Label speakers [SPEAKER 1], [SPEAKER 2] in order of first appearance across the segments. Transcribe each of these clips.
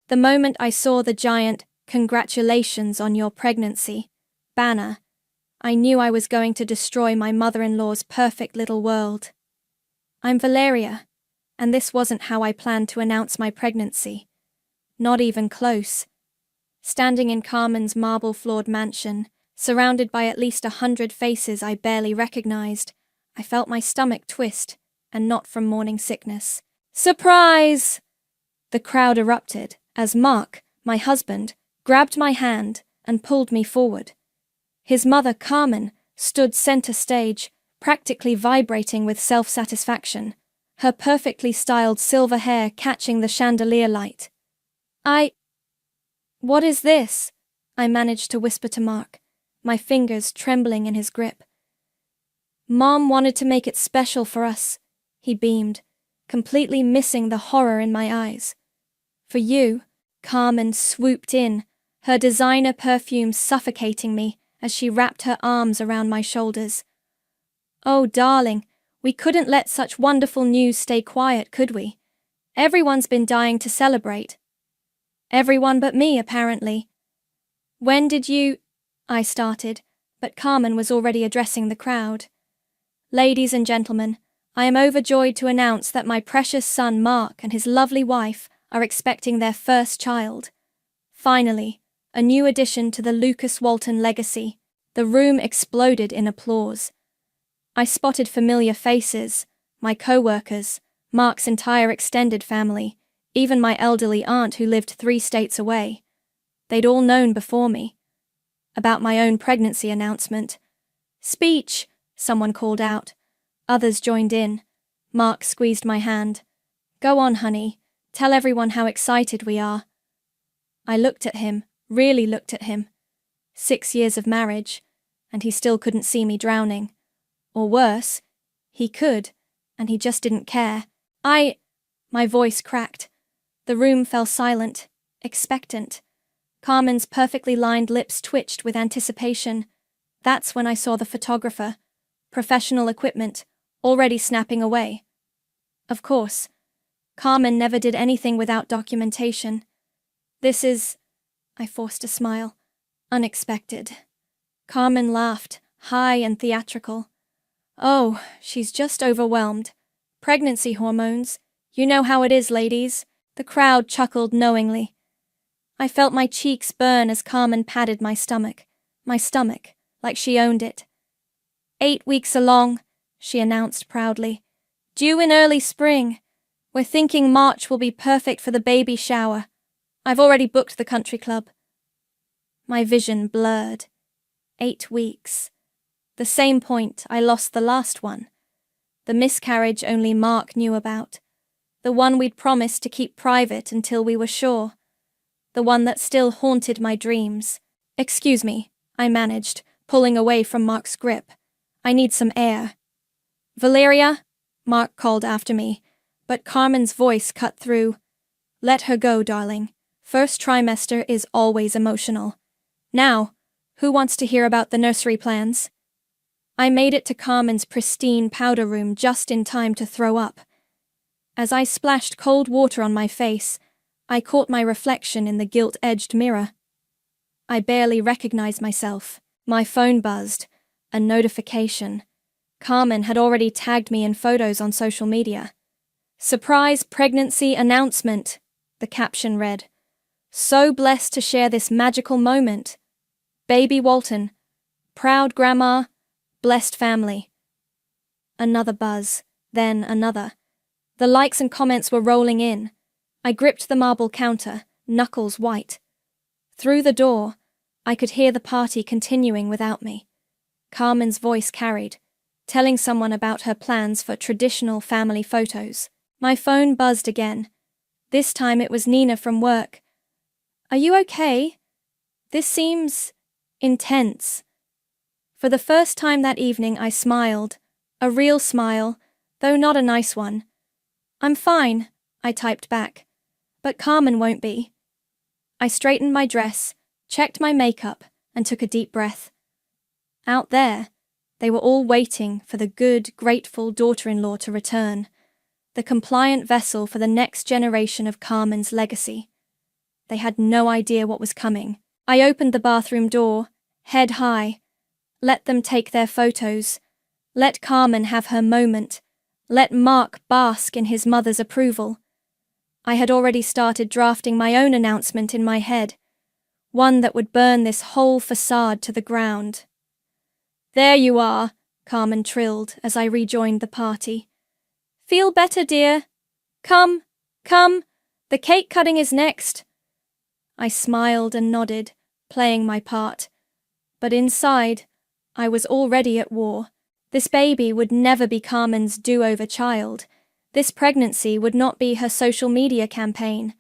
[SPEAKER 1] The moment I saw the giant "Congratulations on your pregnancy" banner, I knew I was going to destroy my mother-in-law's perfect little world. I'm Valeria, and this wasn't how I planned to announce my pregnancy. Not even close. Standing in Carmen's marble-floored mansion, surrounded by at least 100 faces I barely recognized, I felt my stomach twist, and not from morning sickness. "Surprise!" The crowd erupted as Mark, my husband, grabbed my hand and pulled me forward. His mother, Carmen, stood center stage, practically vibrating with self-satisfaction, her perfectly styled silver hair catching the chandelier light. "What is this?" I managed to whisper to Mark, my fingers trembling in his grip. "Mom wanted to make it special for us," he beamed, completely missing the horror in my eyes. "For you." Carmen swooped in, her designer perfume suffocating me as she wrapped her arms around my shoulders. "Oh, darling, we couldn't let such wonderful news stay quiet, could we? Everyone's been dying to celebrate." "Everyone but me, apparently." "When did you—" I started, but Carmen was already addressing the crowd. "Ladies and gentlemen, I am overjoyed to announce that my precious son Mark and his lovely wife are expecting their first child. Finally, a new addition to the Lucas Walton legacy." The room exploded in applause. I spotted familiar faces, my co-workers, Mark's entire extended family, even my elderly aunt who lived 3 states away. They'd all known before me about my own pregnancy announcement. "Speech!" someone called out. Others joined in. Mark squeezed my hand. "Go on, honey. Tell everyone how excited we are." I looked at him, really looked at him. 6 years of marriage, and he still couldn't see me drowning. Or worse, he could, and he just didn't care. My voice cracked. The room fell silent, expectant. Carmen's perfectly lined lips twitched with anticipation. That's when I saw the photographer, professional equipment, already snapping away. Of course, Carmen never did anything without documentation. "This is," I forced a smile, "unexpected." Carmen laughed, high and theatrical. "Oh, she's just overwhelmed. Pregnancy hormones. You know how it is, ladies." The crowd chuckled knowingly. I felt my cheeks burn as Carmen patted my stomach, like she owned it. 8 weeks along," she announced proudly. "Due in early spring. We're thinking March will be perfect for the baby shower. I've already booked the country club." My vision blurred. 8 weeks. The same point I lost the last one. The miscarriage only Mark knew about. The one we'd promised to keep private until we were sure. The one that still haunted my dreams. "Excuse me," I managed, pulling away from Mark's grip. "I need some air." "Valeria," Mark called after me, but Carmen's voice cut through. "Let her go, darling. First trimester is always emotional. Now, who wants to hear about the nursery plans?" I made it to Carmen's pristine powder room just in time to throw up. As I splashed cold water on my face, I caught my reflection in the gilt-edged mirror. I barely recognized myself. My phone buzzed. A notification. Carmen had already tagged me in photos on social media. "Surprise pregnancy announcement," the caption read. "So blessed to share this magical moment. Baby Walton. Proud grandma. Blessed family." Another buzz, then another. The likes and comments were rolling in. I gripped the marble counter, knuckles white. Through the door, I could hear the party continuing without me. Carmen's voice carried, telling someone about her plans for traditional family photos. My phone buzzed again. This time it was Nina from work. "Are you okay? This seems intense." For the first time that evening I smiled, a real smile, though not a nice one. "I'm fine," I typed back. "But Carmen won't be." I straightened my dress, checked my makeup, and took a deep breath. Out there, they were all waiting for the good, grateful daughter-in-law to return, the compliant vessel for the next generation of Carmen's legacy. They had no idea what was coming. I opened the bathroom door, head high. Let them take their photos. Let Carmen have her moment. Let Mark bask in his mother's approval. I had already started drafting my own announcement in my head, one that would burn this whole facade to the ground. "There you are," Carmen trilled as I rejoined the party. "Feel better, dear? Come, come, the cake cutting is next." I smiled and nodded, playing my part. But inside, I was already at war. This baby would never be Carmen's do-over child. This pregnancy would not be her social media campaign.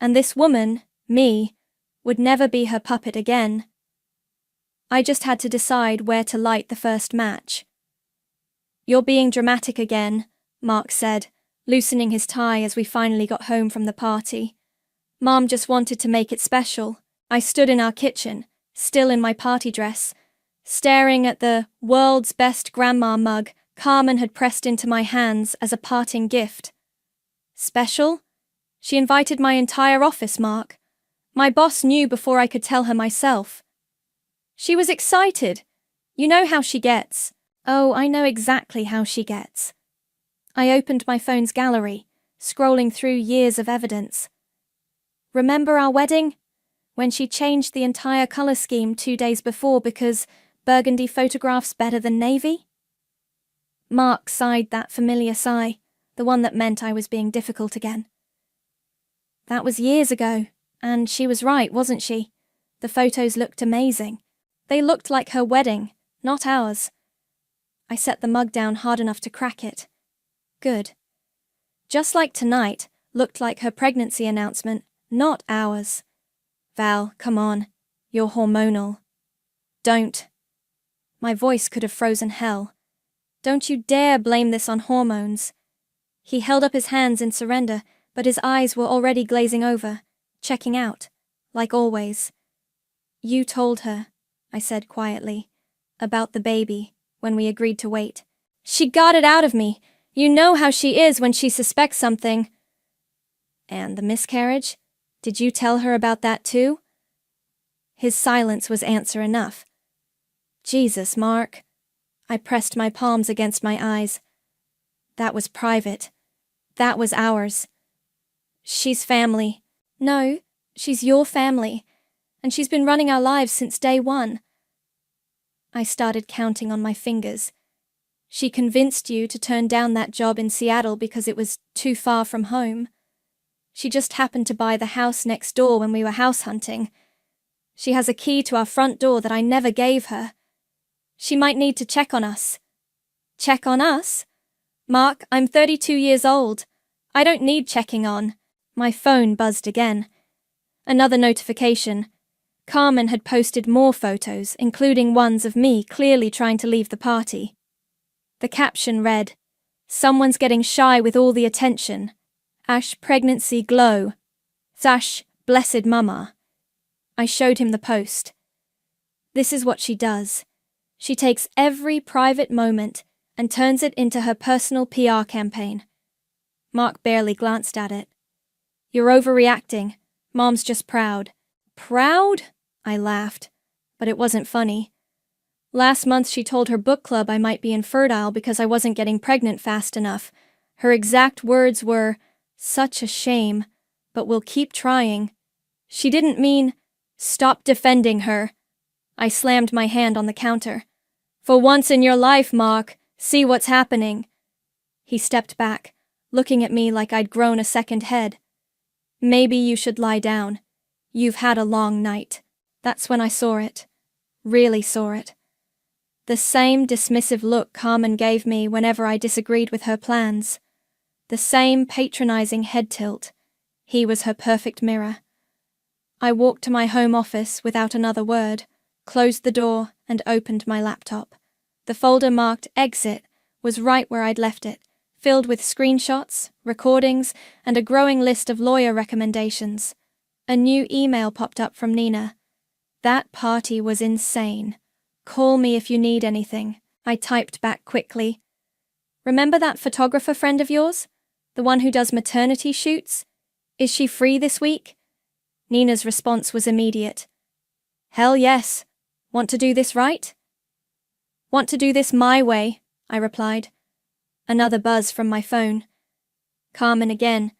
[SPEAKER 1] And this woman, me, would never be her puppet again. I just had to decide where to light the first match. "You're being dramatic again," Mark said, loosening his tie as we finally got home from the party. "Mom just wanted to make it special." I stood in our kitchen, still in my party dress, staring at the world's best grandma mug Carmen had pressed into my hands as a parting gift. Special? She invited my entire office, Mark. My boss knew before I could tell her myself. She was excited. You know how she gets. Oh, I know exactly how she gets. I opened my phone's gallery, scrolling through years of evidence. Remember our wedding? When she changed the entire color scheme 2 days before because burgundy photographs better than navy? Mark sighed that familiar sigh, the one that meant I was being difficult again. That was years ago, and she was right, wasn't she? The photos looked amazing. They looked like her wedding, not ours. I set the mug down hard enough to crack it. Good. Just like tonight, looked like her pregnancy announcement, not ours. Val, come on. You're hormonal. Don't. My voice could have frozen hell. Don't you dare blame this on hormones. He held up his hands in surrender, but his eyes were already glazing over, checking out, like always. "You told her," I said quietly, "about the baby, when we agreed to wait. She got it out of me. You know how she is when she suspects something." "And the miscarriage? Did you tell her about that too?" His silence was answer enough. "Jesus, Mark." I pressed my palms against my eyes. "That was private. That was ours. She's family." "No, she's your family. And she's been running our lives since day one." I started counting on my fingers. "She convinced you to turn down that job in Seattle because it was too far from home. She just happened to buy the house next door when we were house hunting. She has a key to our front door that I never gave her. She might need to check on us." "Check on us? Mark, I'm 32 years old. I don't need checking on." My phone buzzed again. Another notification. Carmen had posted more photos, including ones of me clearly trying to leave the party. The caption read, "Someone's getting shy with all the attention. Ash pregnancy glow. Sash blessed mama." I showed him the post. This is what she does. She takes every private moment and turns it into her personal PR campaign. Mark barely glanced at it. "You're overreacting. Mom's just proud." "Proud?" I laughed, but it wasn't funny. Last month she told her book club I might be infertile because I wasn't getting pregnant fast enough. Her exact words were, "Such a shame, but we'll keep trying." She didn't mean, "Stop defending her." I slammed my hand on the counter. "For once in your life, Mark, see what's happening." He stepped back, looking at me like I'd grown a second head. "Maybe you should lie down. You've had a long night." That's when I saw it. Really saw it. The same dismissive look Carmen gave me whenever I disagreed with her plans. The same patronizing head tilt. He was her perfect mirror. I walked to my home office without another word, closed the door, and opened my laptop. The folder marked Exit was right where I'd left it, filled with screenshots, recordings, and a growing list of lawyer recommendations. A new email popped up from Nina. "That party was insane. Call me if you need anything." I typed back quickly. "Remember that photographer friend of yours? The one who does maternity shoots? Is she free this week?" Nina's response was immediate. Hell yes. Want to do this right? Want to do this my way, I replied. Another buzz from my phone. Carmen again.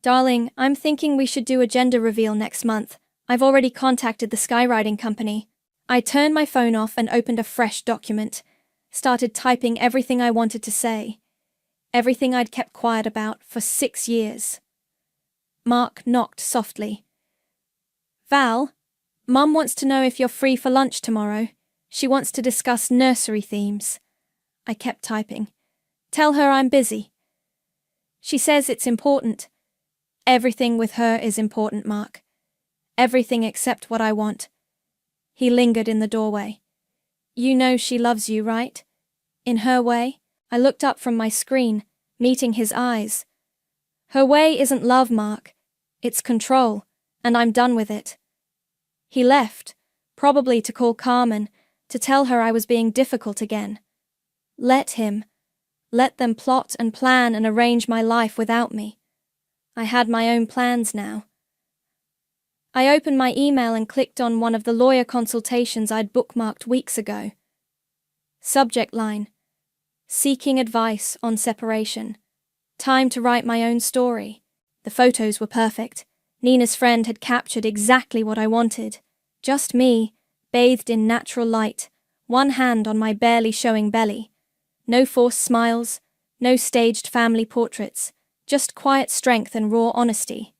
[SPEAKER 1] Darling, I'm thinking we should do a gender reveal next month. I've already contacted the skywriting company. I turned my phone off and opened a fresh document. Started typing everything I wanted to say. Everything I'd kept quiet about for 6 years. Mark knocked softly. Val, Mum wants to know if you're free for lunch tomorrow. She wants to discuss nursery themes. I kept typing. Tell her I'm busy. She says it's important. Everything with her is important, Mark. Everything except what I want. He lingered in the doorway. You know she loves you, right? In her way. I looked up from my screen, meeting his eyes. Her way isn't love, Mark. It's control, and I'm done with it. He left, probably to call Carmen, to tell her I was being difficult again. Let him. Let them plot and plan and arrange my life without me. I had my own plans now. I opened my email and clicked on one of the lawyer consultations I'd bookmarked weeks ago. Subject line: Seeking advice on separation. Time to write my own story. The photos were perfect. Nina's friend had captured exactly what I wanted. Just me, bathed in natural light, one hand on my barely showing belly. No forced smiles, no staged family portraits, just quiet strength and raw honesty.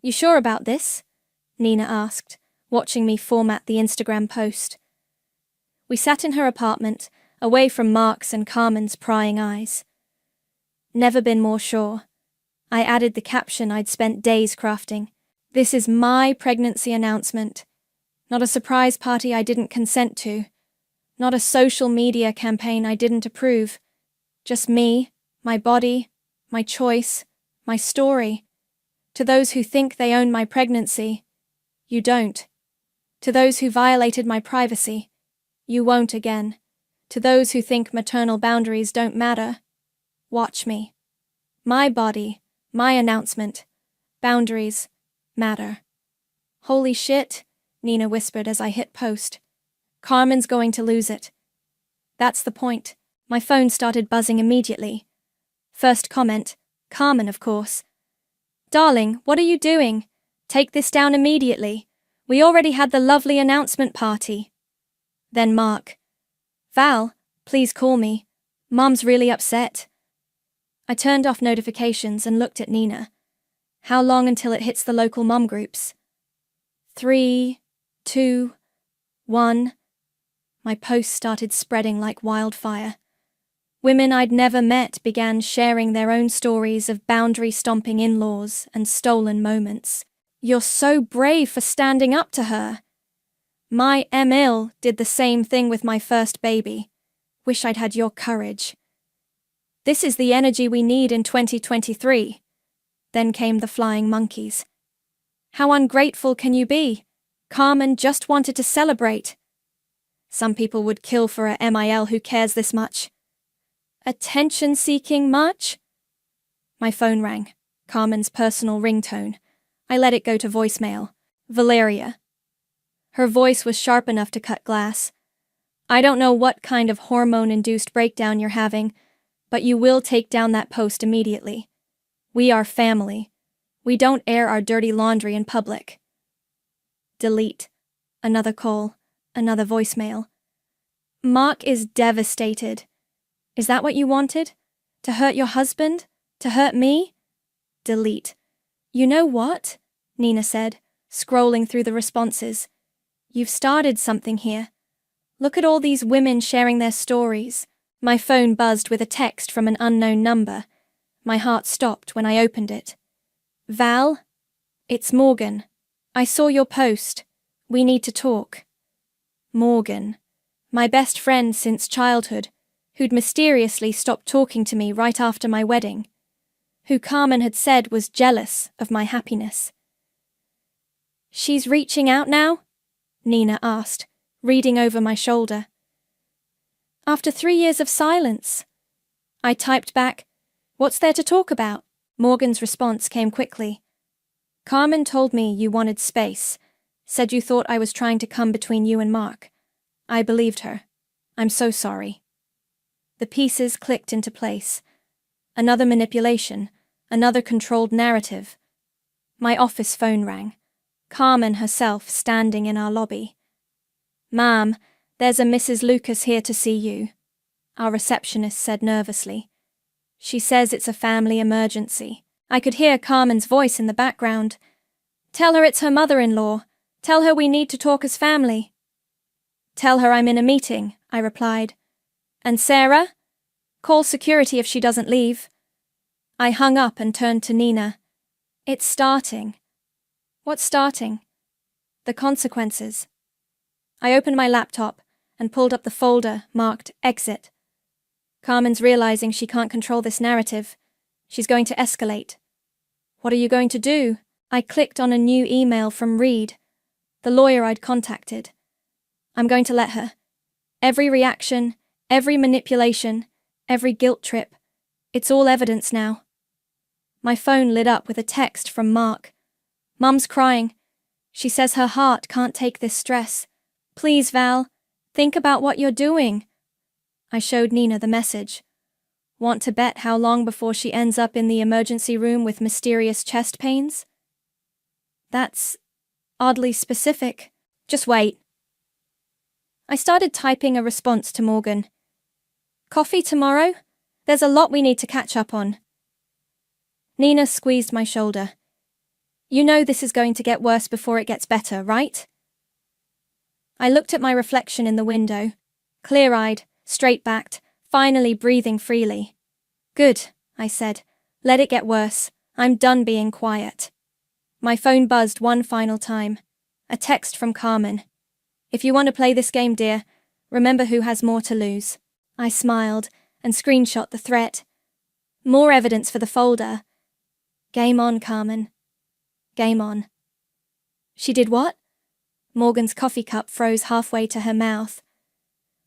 [SPEAKER 1] You sure about this? Nina asked, watching me format the Instagram post. We sat in her apartment, away from Mark's and Carmen's prying eyes. Never been more sure. I added the caption I'd spent days crafting. This is my pregnancy announcement. Not a surprise party I didn't consent to. Not a social media campaign I didn't approve. Just me, my body, my choice, my story. To those who think they own my pregnancy, you don't. To those who violated my privacy, you won't again. To those who think maternal boundaries don't matter, watch me. My body, my announcement. Boundaries matter. Holy shit, Nina whispered as I hit post. Carmen's going to lose it. That's the point. My phone started buzzing immediately. First comment, Carmen, of course. Darling, what are you doing? Take this down immediately. We already had the lovely announcement party. Then Mark. Val, please call me. Mom's really upset. I turned off notifications and looked at Nina. How long until it hits the local mom groups? 3, 2, 1. My posts started spreading like wildfire. Women I'd never met began sharing their own stories of boundary-stomping in-laws and stolen moments. You're so brave for standing up to her. My Emil did the same thing with my first baby. Wish I'd had your courage. This is the energy we need in 2023. Then came the flying monkeys. How ungrateful can you be? Carmen just wanted to celebrate. Some people would kill for a MIL who cares this much. Attention-seeking much? My phone rang. Carmen's personal ringtone. I let it go to voicemail. Valeria. Her voice was sharp enough to cut glass. I don't know what kind of hormone-induced breakdown you're having, but you will take down that post immediately. We are family. We don't air our dirty laundry in public. Delete. Another call. Another voicemail. Mark is devastated. Is that what you wanted? To hurt your husband? To hurt me? Delete. You know what? Nina said, scrolling through the responses. You've started something here. Look at all these women sharing their stories. My phone buzzed with a text from an unknown number. My heart stopped when I opened it. Val? It's Morgan. I saw your post. We need to talk. Morgan. My best friend since childhood, who'd mysteriously stopped talking to me right after my wedding. Who Carmen had said was jealous of my happiness. She's reaching out now? Nina asked, reading over my shoulder. After 3 years of silence. I typed back, what's there to talk about? Morgan's response came quickly. Carmen told me you wanted space, said you thought I was trying to come between you and Mark. I believed her. I'm so sorry. The pieces clicked into place. Another manipulation, another controlled narrative. My office phone rang. Carmen herself standing in our lobby. "Ma'am, there's a Mrs. Lucas here to see you," our receptionist said nervously. "She says it's a family emergency." I could hear Carmen's voice in the background. "Tell her it's her mother-in-law. Tell her we need to talk as family." "Tell her I'm in a meeting," I replied. "And Sarah? Call security if she doesn't leave." I hung up and turned to Nina. "It's starting." "What's starting?" "The consequences." I opened my laptop and pulled up the folder marked Exit. Carmen's realizing she can't control this narrative. She's going to escalate. "What are you going to do?" I clicked on a new email from Reed, the lawyer I'd contacted. "I'm going to let her. Every reaction, every manipulation, every guilt trip. It's all evidence now." My phone lit up with a text from Mark. "Mum's crying. She says her heart can't take this stress. Please, Val, think about what you're doing." I showed Nina the message. "Want to bet how long before she ends up in the emergency room with mysterious chest pains?" "That's oddly specific." "Just wait." I started typing a response to Morgan. "Coffee tomorrow? There's a lot we need to catch up on." Nina squeezed my shoulder. "You know this is going to get worse before it gets better, right?" I looked at my reflection in the window, clear-eyed, straight-backed, finally breathing freely. "Good," I said. "Let it get worse. I'm done being quiet." My phone buzzed one final time. A text from Carmen. "If you want to play this game, dear, remember who has more to lose." I smiled and screenshot the threat. More evidence for the folder. Game on, Carmen. Game on. She did what? Morgan's coffee cup froze halfway to her mouth.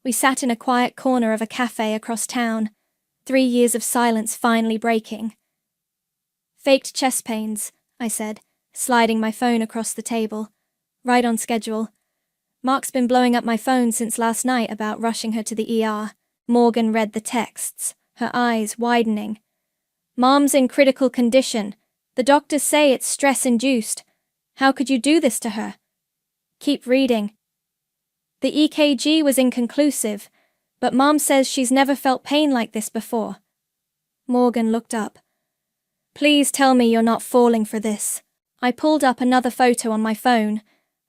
[SPEAKER 1] We sat in a quiet corner of a cafe across town, 3 years of silence finally breaking. "Faked chest pains," I said, sliding my phone across the table. "Right on schedule. Mark's been blowing up my phone since last night about rushing her to the ER. Morgan read the texts, her eyes widening. "Mom's in critical condition. The doctors say it's stress-induced. How could you do this to her?" Keep reading. "The EKG was inconclusive, but Mom says she's never felt pain like this before." Morgan looked up. "Please tell me you're not falling for this." I pulled up another photo on my phone,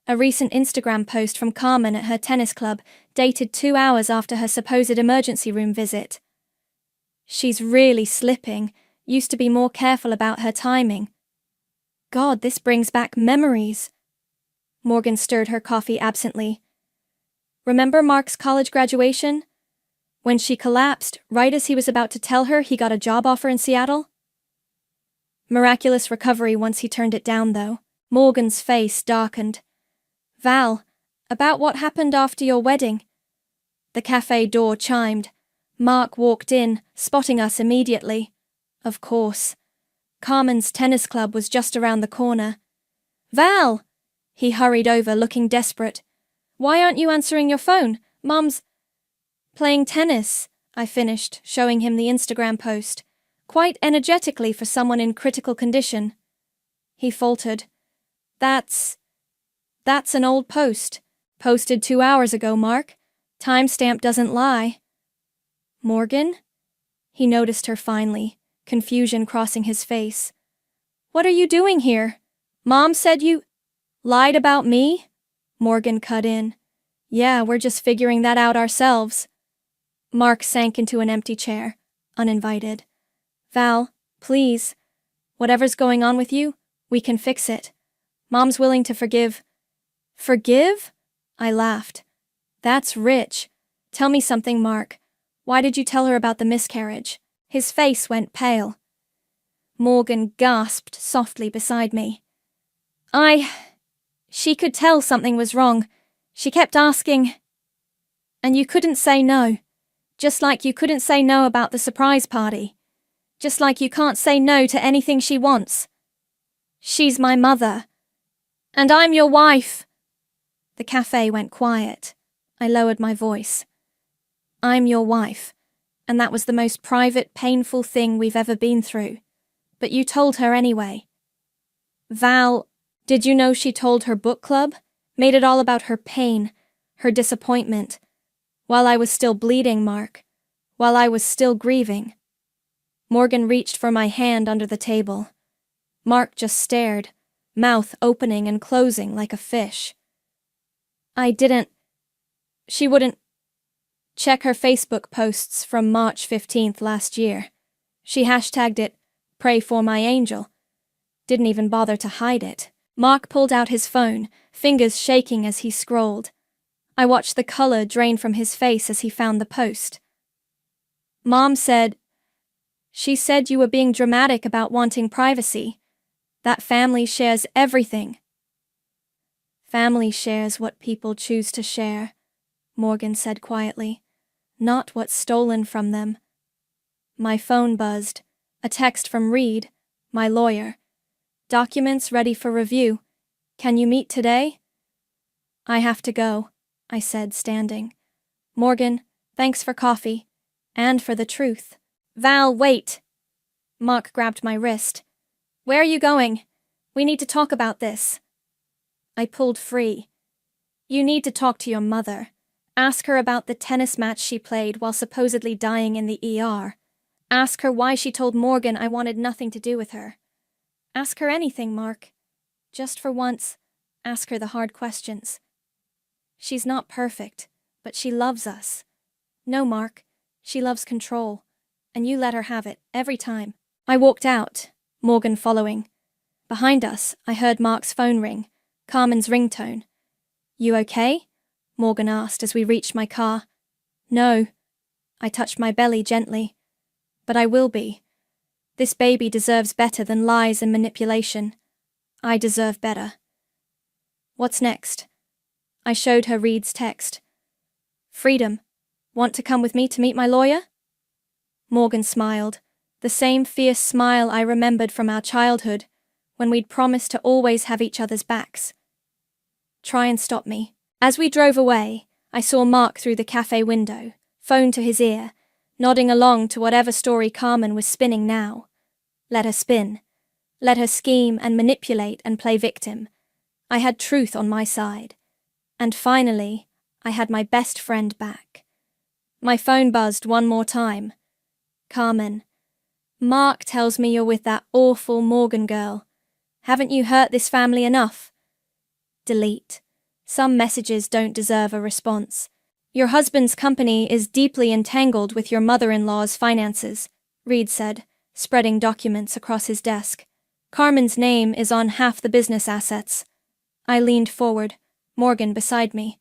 [SPEAKER 1] a recent Instagram post from Carmen at her tennis club, dated 2 hours after her supposed emergency room visit. "She's really slipping. Used to be more careful about her timing." God, this brings back memories. Morgan stirred her coffee absently. "Remember Mark's college graduation? When she collapsed, right as he was about to tell her he got a job offer in Seattle?" Miraculous recovery once he turned it down, though. Morgan's face darkened. "Val, about what happened after your wedding?" The cafe door chimed. Mark walked in, spotting us immediately. Of course. Carmen's tennis club was just around the corner. "Val!" He hurried over, looking desperate. "Why aren't you answering your phone? Mom's..." "Playing tennis," I finished, showing him the Instagram post. "Quite energetically for someone in critical condition." He faltered. That's an old post. Posted 2 hours ago, Mark. Timestamp doesn't lie." "Morgan?" He noticed her finally, confusion crossing his face. "What are you doing here? Mom said you..." "Lied about me?" Morgan cut in. "Yeah, we're just figuring that out ourselves." Mark sank into an empty chair, uninvited. "Val, please. Whatever's going on with you, we can fix it. Mom's willing to forgive." "Forgive?" I laughed. "That's rich. Tell me something, Mark. Why did you tell her about the miscarriage?" His face went pale. Morgan gasped softly beside me. She could tell something was wrong. She kept asking. And you couldn't say no. Just like you couldn't say no about the surprise party. Just like you can't say no to anything she wants." She's my mother. And I'm your wife. The cafe went quiet. I lowered my voice. I'm your wife, and that was the most private, painful thing we've ever been through. But you told her anyway. Val, did you know she told her book club? Made it all about her pain, her disappointment. While I was still bleeding, Mark. While I was still grieving. Morgan reached for my hand under the table. Mark just stared, mouth opening and closing like a fish. She wouldn't. Check her Facebook posts from March 15th last year. She hashtagged it, "Pray for my angel." Didn't even bother to hide it. Mark pulled out his phone, fingers shaking as he scrolled. I watched the color drain from his face as he found the post. She said you were being dramatic about wanting privacy. That family shares everything. Family shares what people choose to share, Morgan said quietly, not what's stolen from them. My phone buzzed. A text from Reed, my lawyer. Documents ready for review. Can you meet today? I have to go, I said, standing. Morgan, thanks for coffee. And for the truth. Val, wait. Mark grabbed my wrist. Where are you going? We need to talk about this. I pulled free. You need to talk to your mother. Ask her about the tennis match she played while supposedly dying in the ER. Ask her why she told Morgan I wanted nothing to do with her. Ask her anything, Mark. Just for once, ask her the hard questions. She's not perfect, but she loves us. No, Mark, she loves control, and you let her have it every time. I walked out, Morgan following. Behind us, I heard Mark's phone ring, Carmen's ringtone. You okay? Morgan asked as we reached my car. No. I touched my belly gently. But I will be. This baby deserves better than lies and manipulation. I deserve better. What's next? I showed her Reed's text. Freedom. Want to come with me to meet my lawyer? Morgan smiled, the same fierce smile I remembered from our childhood, when we'd promised to always have each other's backs. Try and stop me. As we drove away, I saw Mark through the cafe window, phone to his ear, nodding along to whatever story Carmen was spinning now. Let her spin. Let her scheme and manipulate and play victim. I had truth on my side. And finally, I had my best friend back. My phone buzzed one more time. Carmen. Mark tells me you're with that awful Morgan girl. Haven't you hurt this family enough? Delete. Some messages don't deserve a response. Your husband's company is deeply entangled with your mother-in-law's finances, Reed said, spreading documents across his desk. Carmen's name is on half the business assets. I leaned forward, Morgan beside me.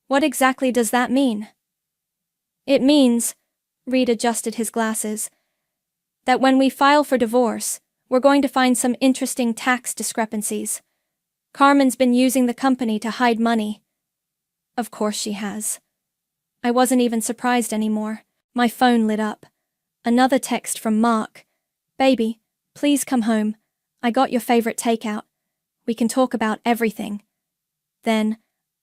[SPEAKER 1] What exactly does that mean? It means, Reed adjusted his glasses, that when we file for divorce, we're going to find some interesting tax discrepancies. Carmen's been using the company to hide money. Of course she has. I wasn't even surprised anymore. My phone lit up. Another text from Mark. Baby, please come home. I got your favorite takeout. We can talk about everything. Then,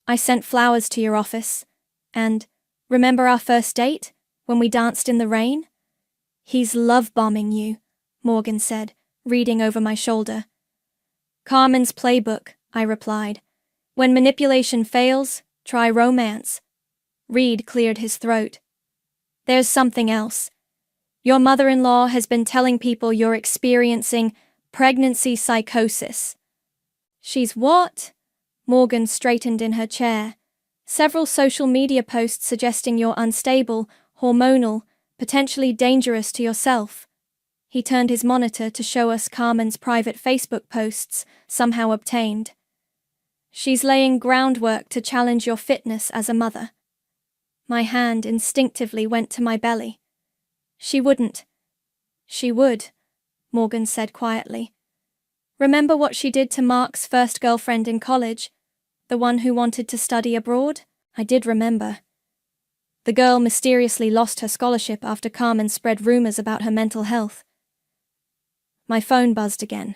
[SPEAKER 1] I sent flowers to your office. And, remember our first date, when we danced in the rain? He's love-bombing you, Morgan said, reading over my shoulder. Carmen's playbook, I replied. When manipulation fails, try romance. Reed cleared his throat. There's something else. Your mother-in-law has been telling people you're experiencing pregnancy psychosis. She's what? Morgan straightened in her chair. Several social media posts suggesting you're unstable, hormonal, potentially dangerous to yourself. He turned his monitor to show us Carmen's private Facebook posts, somehow obtained. She's laying groundwork to challenge your fitness as a mother. My hand instinctively went to my belly. She wouldn't. She would, Morgan said quietly. Remember what she did to Mark's first girlfriend in college? The one who wanted to study abroad? I did remember. The girl mysteriously lost her scholarship after Carmen spread rumors about her mental health. My phone buzzed again.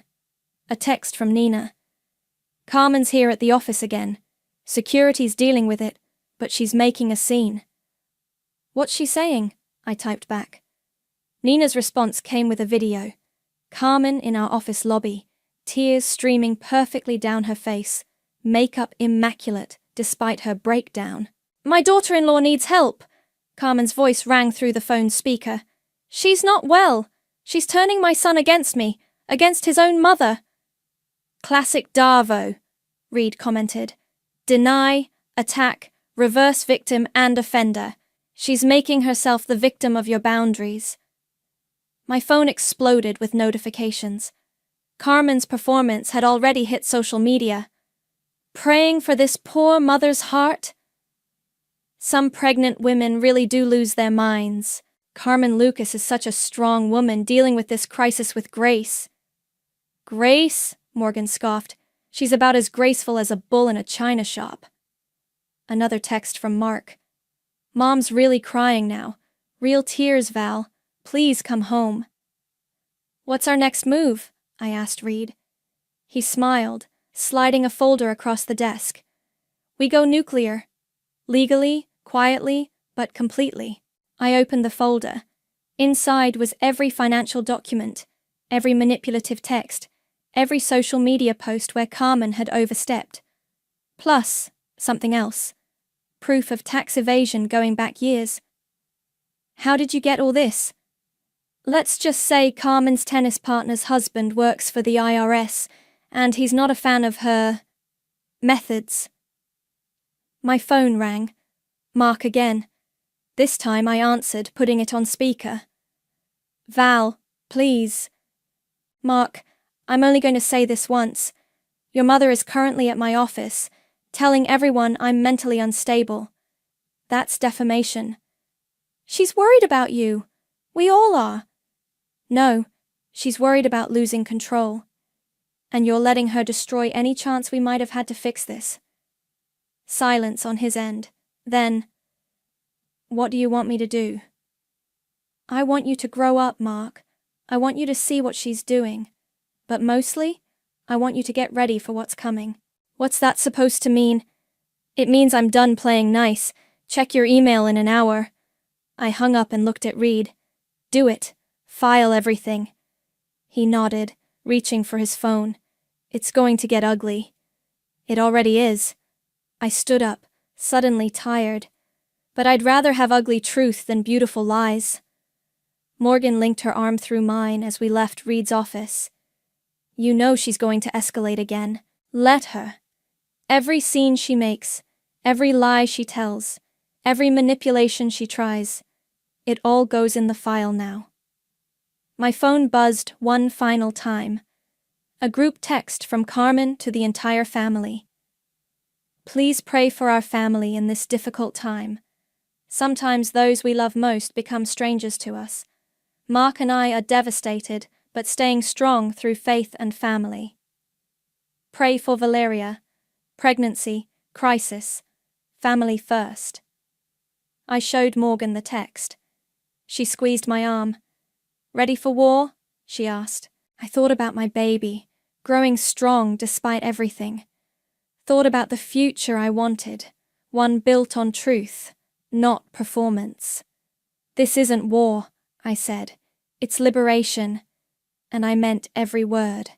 [SPEAKER 1] A text from Nina. Carmen's here at the office again. Security's dealing with it, but she's making a scene. What's she saying? I typed back. Nina's response came with a video. Carmen in our office lobby, tears streaming perfectly down her face, makeup immaculate despite her breakdown. My daughter-in-law needs help. Carmen's voice rang through the phone's speaker. She's not well. She's turning my son against me, against his own mother. Classic Darvo, Reed commented. Deny, attack, reverse victim and offender. She's making herself the victim of your boundaries. My phone exploded with notifications. Carmen's performance had already hit social media. Praying for this poor mother's heart? Some pregnant women really do lose their minds. Carmen Lucas is such a strong woman dealing with this crisis with grace. Grace? Morgan scoffed. She's about as graceful as a bull in a china shop. Another text from Mark. Mom's really crying now. Real tears, Val. Please come home. What's our next move? I asked Reed. He smiled, sliding a folder across the desk. We go nuclear. Legally, quietly, but completely. I opened the folder. Inside was every financial document, every manipulative text, every social media post where Carmen had overstepped. Plus, something else. Proof of tax evasion going back years. How did you get all this? Let's just say Carmen's tennis partner's husband works for the IRS, and he's not a fan of her methods. My phone rang. Mark again. This time I answered, putting it on speaker. Val, please. Mark, I'm only going to say this once. Your mother is currently at my office, telling everyone I'm mentally unstable. That's defamation. She's worried about you. We all are. No, she's worried about losing control. And you're letting her destroy any chance we might have had to fix this. Silence on his end. Then, what do you want me to do? I want you to grow up, Mark. I want you to see what she's doing. But mostly, I want you to get ready for what's coming. What's that supposed to mean? It means I'm done playing nice. Check your email in an hour. I hung up and looked at Reed. Do it. File everything. He nodded, reaching for his phone. It's going to get ugly. It already is. I stood up, suddenly tired. But I'd rather have ugly truth than beautiful lies. Morgan linked her arm through mine as we left Reed's office. You know she's going to escalate again. Let her. Every scene she makes, every lie she tells, every manipulation she tries, it all goes in the file now. My phone buzzed one final time. A group text from Carmen to the entire family. Please pray for our family in this difficult time. Sometimes those we love most become strangers to us. Mark and I are devastated, but staying strong through faith and family. Pray for Valeria. Pregnancy, crisis, family first. I showed Morgan the text. She squeezed my arm. Ready for war? She asked. I thought about my baby, growing strong despite everything. Thought about the future I wanted, one built on truth, not performance. This isn't war, I said. It's liberation. And I meant every word.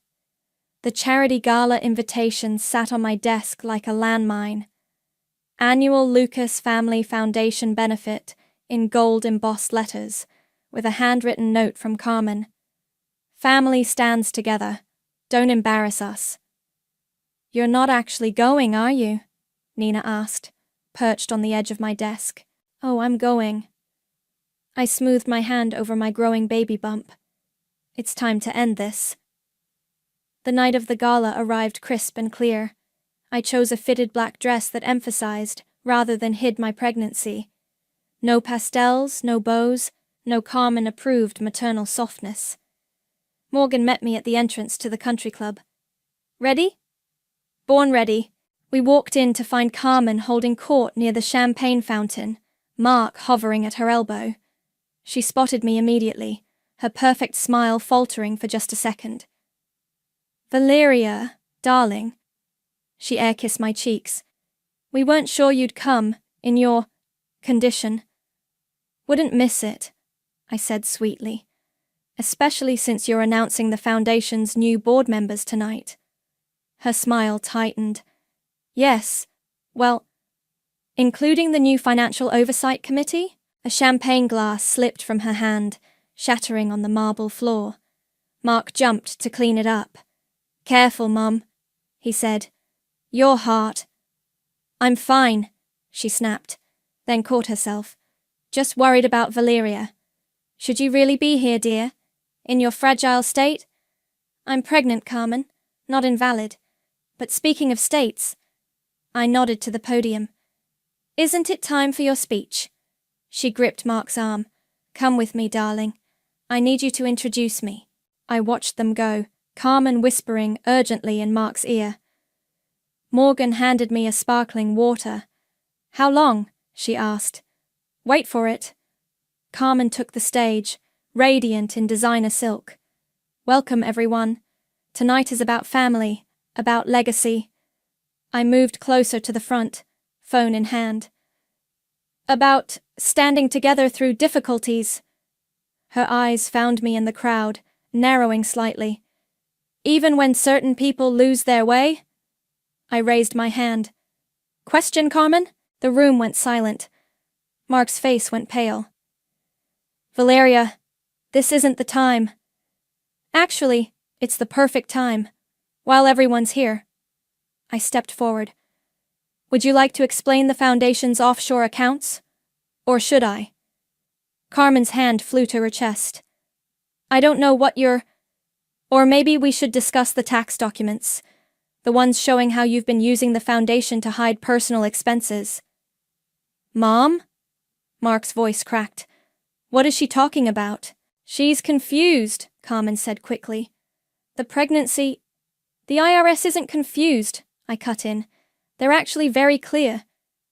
[SPEAKER 1] The charity gala invitation sat on my desk like a landmine. Annual Lucas Family Foundation benefit in gold embossed letters, with a handwritten note from Carmen. Family stands together. Don't embarrass us. You're not actually going, are you? Nina asked, perched on the edge of my desk. Oh, I'm going. I smoothed my hand over my growing baby bump. It's time to end this. The night of the gala arrived crisp and clear. I chose a fitted black dress that emphasized, rather than hid, my pregnancy. No pastels, no bows, no Carmen-approved maternal softness. Morgan met me at the entrance to the country club. Ready? Born ready. We walked in to find Carmen holding court near the champagne fountain, Mark hovering at her elbow. She spotted me immediately, her perfect smile faltering for just a second. Valeria, darling. She air-kissed my cheeks. We weren't sure you'd come, in your condition. Wouldn't miss it, I said sweetly. Especially since you're announcing the Foundation's new board members tonight. Her smile tightened. Yes, well, including the new Financial Oversight Committee? A champagne glass slipped from her hand, shattering on the marble floor. Mark jumped to clean it up. Careful, Mum, he said. Your heart. I'm fine, she snapped, then caught herself. Just worried about Valeria. Should you really be here, dear? In your fragile state? I'm pregnant, Carmen, not invalid. But speaking of states, I nodded to the podium. Isn't it time for your speech? She gripped Mark's arm. Come with me, darling. I need you to introduce me. I watched them go, Carmen whispering urgently in Mark's ear. Morgan handed me a sparkling water. How long? She asked. Wait for it. Carmen took the stage, radiant in designer silk. Welcome, everyone. Tonight is about family, about legacy. I moved closer to the front, phone in hand. About standing together through difficulties. Her eyes found me in the crowd, narrowing slightly. Even when certain people lose their way? I raised my hand. Question, Carmen? The room went silent. Mark's face went pale. Valeria, this isn't the time. Actually, it's the perfect time. While everyone's here. I stepped forward. Would you like to explain the Foundation's offshore accounts? Or should I? Carmen's hand flew to her chest. I don't know what you're... Or maybe we should discuss the tax documents. The ones showing how you've been using the Foundation to hide personal expenses. Mom? Mark's voice cracked. What is she talking about? She's confused, Carmen said quickly. The pregnancy... The IRS isn't confused, I cut in. They're actually very clear,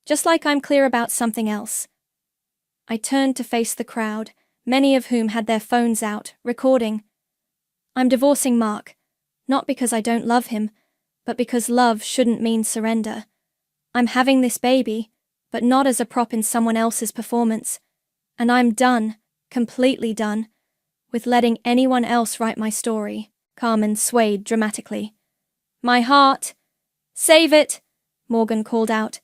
[SPEAKER 1] just like I'm clear about something else. I turned to face the crowd, many of whom had their phones out, recording. I'm divorcing Mark, not because I don't love him, but because love shouldn't mean surrender. I'm having this baby, but not as a prop in someone else's performance. And I'm done, completely done, with letting anyone else write my story. Carmen swayed dramatically. My heart. Save it, Morgan called out.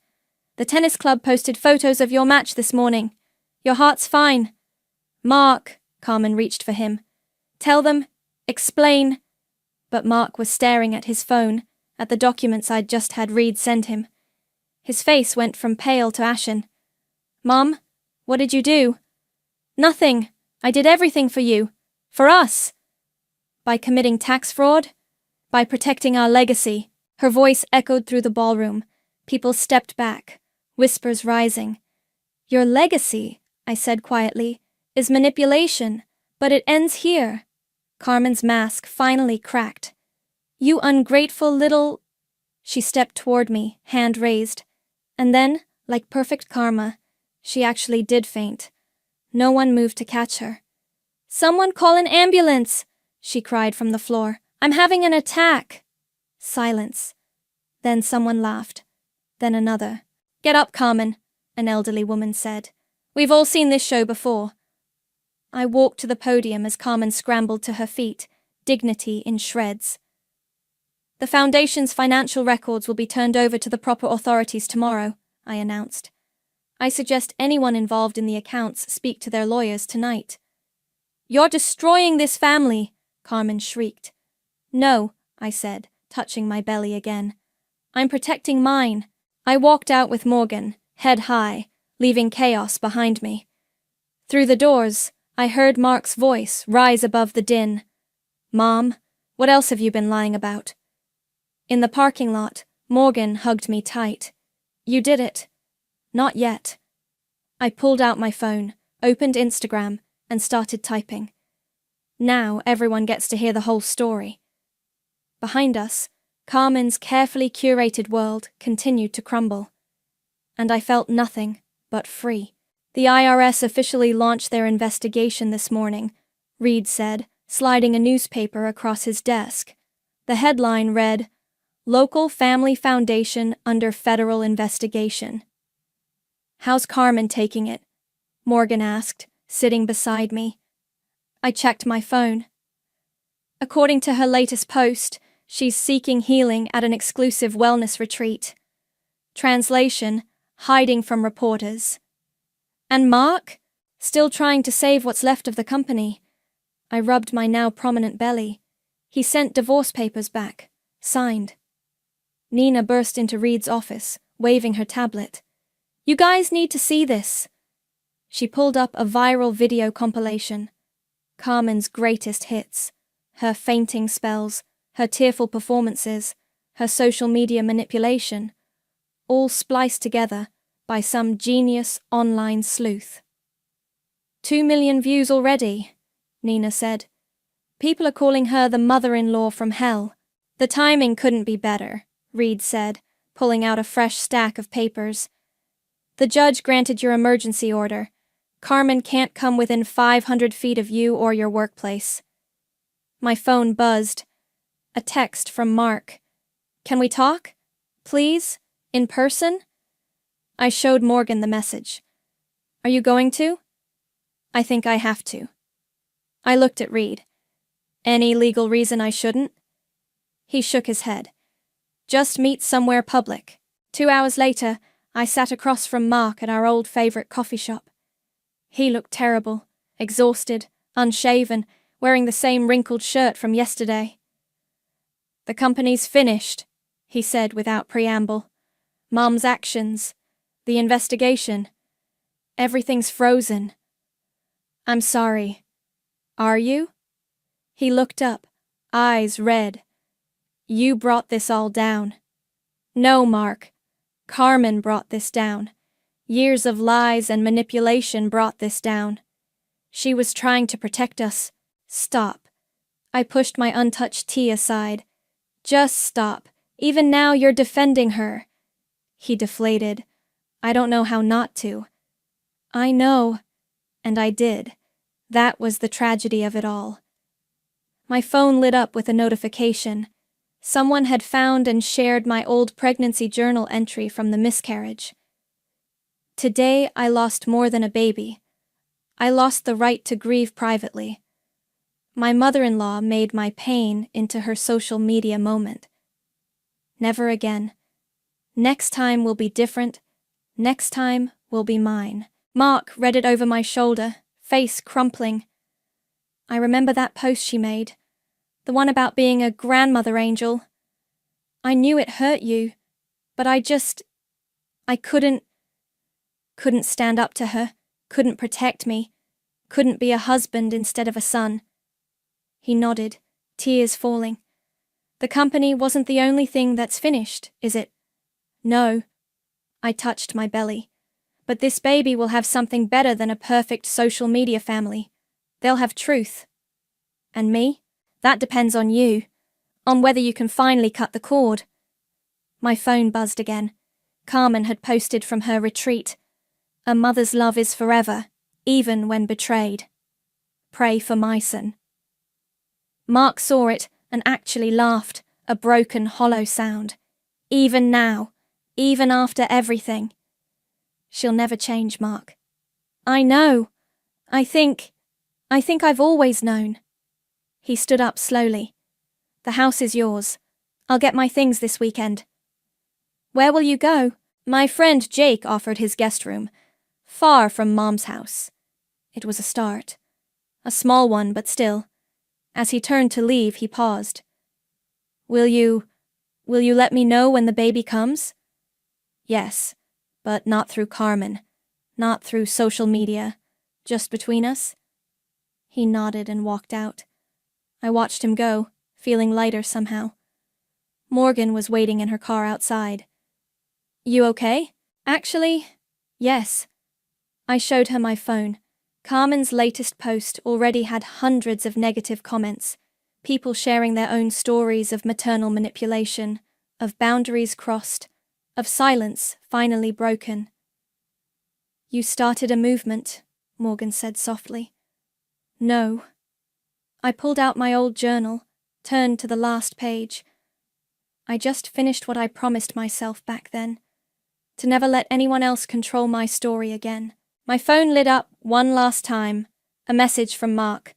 [SPEAKER 1] The tennis club posted photos of your match this morning. Your heart's fine. Mark, Carmen reached for him. Tell them, explain. But Mark was staring at his phone, at the documents I'd just had Reed send him. His face went from pale to ashen. Mom, what did you do? Nothing. I did everything for you. For us. By committing tax fraud? By protecting our legacy. Her voice echoed through the ballroom. People stepped back, whispers rising. Your legacy, I said quietly, is manipulation, but it ends here. Carmen's mask finally cracked. You ungrateful little... She stepped toward me, hand raised. And then, like perfect karma, she actually did faint. No one moved to catch her. Someone call an ambulance, she cried from the floor. I'm having an attack. Silence. Then someone laughed. Then another. Get up, Carmen, an elderly woman said. We've all seen this show before. I walked to the podium as Carmen scrambled to her feet, dignity in shreds. The Foundation's financial records will be turned over to the proper authorities tomorrow, I announced. I suggest anyone involved in the accounts speak to their lawyers tonight. You're destroying this family, Carmen shrieked. No, I said, touching my belly again. I'm protecting mine. I walked out with Morgan, head high, leaving chaos behind me. Through the doors, I heard Mark's voice rise above the din. Mom, what else have you been lying about? In the parking lot, Morgan hugged me tight. You did it. Not yet. I pulled out my phone, opened Instagram, and started typing. Now everyone gets to hear the whole story. Behind us, Carmen's carefully curated world continued to crumble. And I felt nothing but free. The IRS officially launched their investigation this morning, Reed said, sliding a newspaper across his desk. The headline read, "Local Family Foundation under Federal Investigation." "How's Carmen taking it?" Morgan asked, sitting beside me. I checked my phone. According to her latest post, she's seeking healing at an exclusive wellness retreat. Translation, hiding from reporters. And Mark? Still trying to save what's left of the company. I rubbed my now prominent belly. He sent divorce papers back, signed. Nina burst into Reed's office, waving her tablet. "You guys need to see this." She pulled up a viral video compilation. Carmen's greatest hits. Her fainting spells, her tearful performances, her social media manipulation. All spliced together by some genius online sleuth. 2 million views already, Nina said. People are calling her the mother-in-law from hell. The timing couldn't be better, Reed said, pulling out a fresh stack of papers. The judge granted your emergency order. Carmen can't come within 500 feet of you or your workplace. My phone buzzed. A text from Mark. "Can we talk? Please? In person?" I showed Morgan the message. "Are you going to?" "I think I have to." I looked at Reed. "Any legal reason I shouldn't?" He shook his head. "Just meet somewhere public." 2 hours later, I sat across from Mark at our old favorite coffee shop. He looked terrible, exhausted, unshaven, wearing the same wrinkled shirt from yesterday. "The company's finished," he said without preamble. "Mom's actions, the investigation, everything's frozen." "I'm sorry." "Are you?" He looked up, eyes red. "You brought this all down." "No, Mark. Carmen brought this down. Years of lies and manipulation brought this down. She was trying to protect us. Stop." I pushed my untouched tea aside. "Just stop. Even now you're defending her." He deflated. "I don't know how not to." "I know." And I did. That was the tragedy of it all. My phone lit up with a notification. Someone had found and shared my old pregnancy journal entry from the miscarriage. "Today I lost more than a baby. I lost the right to grieve privately. My mother-in-law made my pain into her social media moment. Never again. Next time will be different. Next time will be mine." Mark read it over my shoulder, face crumpling. "I remember that post she made. The one about being a grandmother angel. I knew it hurt you, but I couldn't stand up to her, couldn't protect me, couldn't be a husband instead of a son." He nodded, tears falling. "The company wasn't the only thing that's finished, is it?" "No." I touched my belly. "But this baby will have something better than a perfect social media family. They'll have truth." "And me? That depends on you. On whether you can finally cut the cord." My phone buzzed again. Carmen had posted from her retreat. "A mother's love is forever, even when betrayed. Pray for my son." Mark saw it and actually laughed, a broken, hollow sound. "Even now, even after everything." "She'll never change, Mark." "I know. I think I've always known." He stood up slowly. "The house is yours. I'll get my things this weekend." "Where will you go?" My friend Jake offered his guest room, far from Mom's house. It was a start. A small one, but still. As he turned to leave, he paused. Will you let me know when the baby comes?" "Yes, but not through Carmen. Not through social media. Just between us?" He nodded and walked out. I watched him go, feeling lighter somehow. Morgan was waiting in her car outside. "You okay?" "Actually, yes." I showed her my phone. Carmen's latest post already had hundreds of negative comments, people sharing their own stories of maternal manipulation, of boundaries crossed, of silence finally broken. "You started a movement," Morgan said softly. "No." I pulled out my old journal, turned to the last page. I just finished what I promised myself back then, to never let anyone else control my story again. My phone lit up one last time, a message from Mark.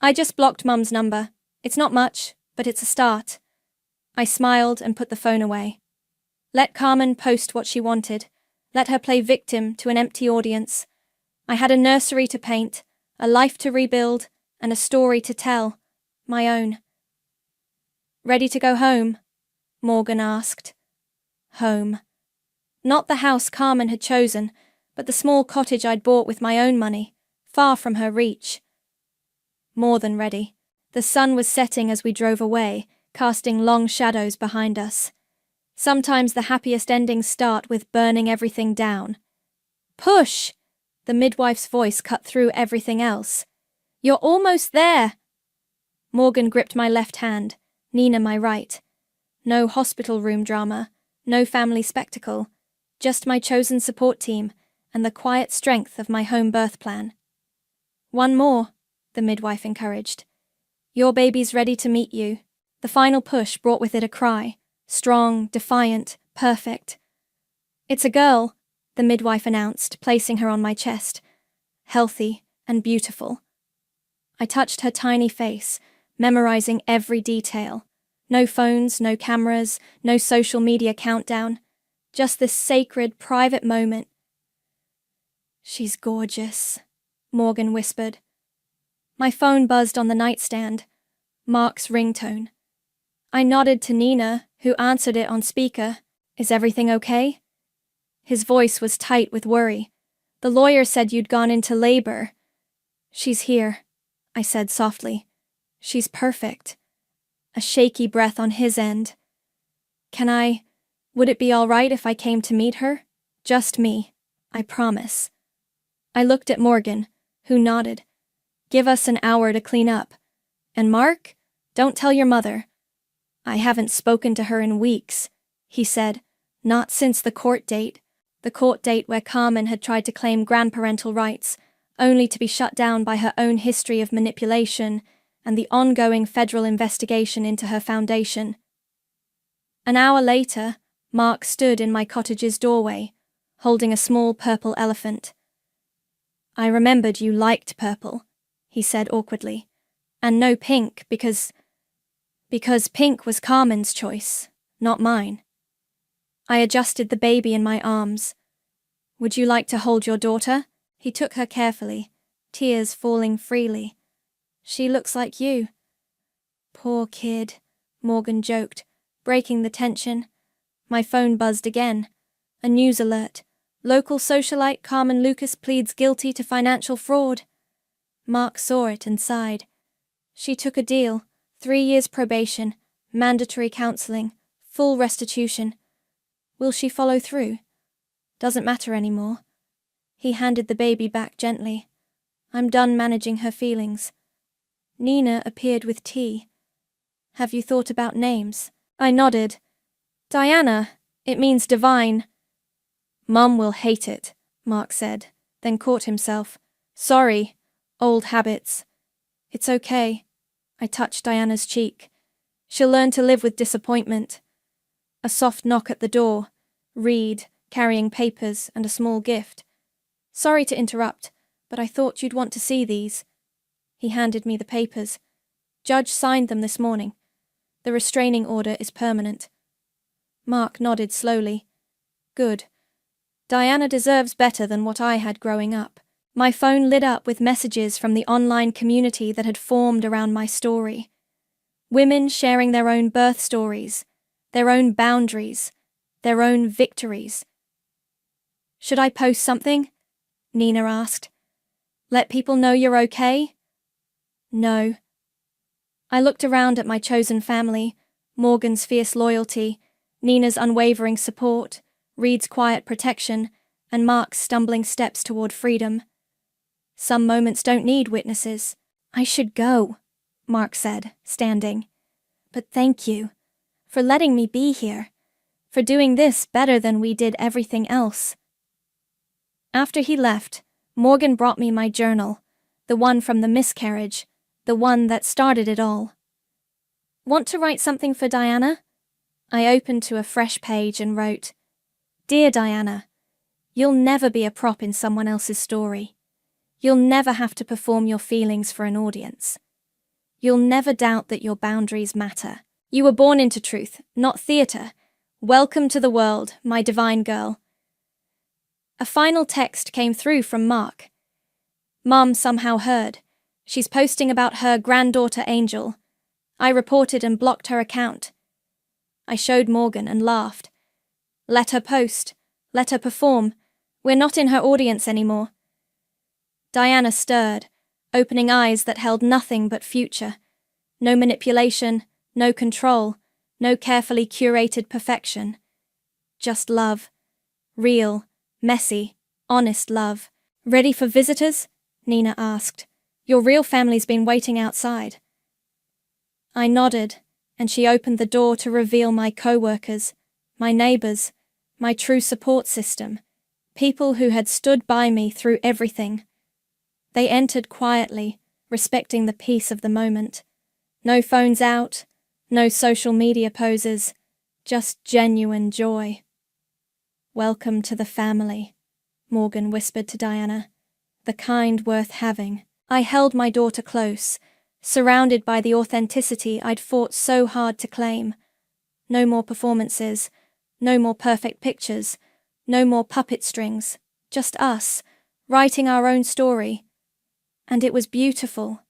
[SPEAKER 1] I just blocked Mum's number. It's not much, but it's a start. I smiled and put the phone away. Let Carmen post what she wanted. Let her play victim to an empty audience. I had a nursery to paint, a life to rebuild, and a story to tell, my own. Ready to go home? Morgan asked. Home. Not the house Carmen had chosen, but the small cottage I'd bought with my own money, far from her reach. More than ready. The sun was setting as we drove away, casting long shadows behind us. Sometimes the happiest endings start with burning everything down. Push! The midwife's voice cut through everything else. You're almost there! Morgan gripped my left hand, Nina my right. No hospital room drama, no family spectacle, just my chosen support team and the quiet strength of my home birth plan. One more, the midwife encouraged. Your baby's ready to meet you. The final push brought with it a cry, strong, defiant, perfect. It's a girl, the midwife announced, placing her on my chest. Healthy and beautiful. I touched her tiny face, memorizing every detail. No phones, no cameras, no social media countdown. Just this sacred, private moment. She's gorgeous, Morgan whispered. My phone buzzed on the nightstand. Mark's ringtone. I nodded to Nina, who answered it on speaker. Is everything okay? His voice was tight with worry. The lawyer said you'd gone into labor. She's here, I said softly. She's perfect. A shaky breath on his end. Would it be all right if I came to meet her? Just me, I promise. I looked at Morgan, who nodded. Give us an hour to clean up. And Mark, don't tell your mother. I haven't spoken to her in weeks, he said, not since the court date where Carmen had tried to claim grandparental rights, only to be shut down by her own history of manipulation and the ongoing federal investigation into her foundation. An hour later, Mark stood in my cottage's doorway, holding a small purple elephant. I remembered you liked purple, he said awkwardly, and no pink because pink was Carmen's choice, not mine. I adjusted the baby in my arms. Would you like to hold your daughter? He took her carefully, tears falling freely. She looks like you. Poor kid, Morgan joked, breaking the tension. My phone buzzed again. A news alert. Local socialite Carmen Lucas pleads guilty to financial fraud. Mark saw it and sighed. She took a deal, 3 years probation, mandatory counseling, full restitution. Will she follow through? Doesn't matter anymore. He handed the baby back gently. I'm done managing her feelings. Nina appeared with tea. Have you thought about names? I nodded. Diana, it means divine. Mum will hate it, Mark said, then caught himself. Sorry, old habits. It's okay. I touched Diana's cheek. She'll learn to live with disappointment. A soft knock at the door. Reed, carrying papers and a small gift. Sorry to interrupt, but I thought you'd want to see these. He handed me the papers. Judge signed them this morning. The restraining order is permanent. Mark nodded slowly. Good. Diana deserves better than what I had growing up. My phone lit up with messages from the online community that had formed around my story. Women sharing their own birth stories, their own boundaries, their own victories. Should I post something? Nina asked. Let people know you're okay? No. I looked around at my chosen family, Morgan's fierce loyalty, Nina's unwavering support, Reed's quiet protection, and Mark's stumbling steps toward freedom. Some moments don't need witnesses. I should go, Mark said, standing. But thank you for letting me be here, for doing this better than we did everything else. After he left, Morgan brought me my journal, the one from the miscarriage, the one that started it all. Want to write something for Diana? I opened to a fresh page and wrote, Dear Diana, you'll never be a prop in someone else's story. You'll never have to perform your feelings for an audience. You'll never doubt that your boundaries matter. You were born into truth, not theatre. Welcome to the world, my divine girl. A final text came through from Mark. Mom somehow heard. She's posting about her granddaughter Angel. I reported and blocked her account. I showed Morgan and laughed. Let her post. Let her perform. We're not in her audience anymore. Diana stirred, opening eyes that held nothing but future. No manipulation, no control, no carefully curated perfection. Just love. Real, messy, honest love. Ready for visitors? Nina asked. Your real family's been waiting outside. I nodded, and she opened the door to reveal my co-workers, my neighbors, my true support system, people who had stood by me through everything. They entered quietly, respecting the peace of the moment. No phones out, no social media poses, just genuine joy. Welcome to the family, Morgan whispered to Diana. The kind worth having. I held my daughter close, surrounded by the authenticity I'd fought so hard to claim. No more performances, no more perfect pictures, no more puppet strings, just us, writing our own story. And it was beautiful.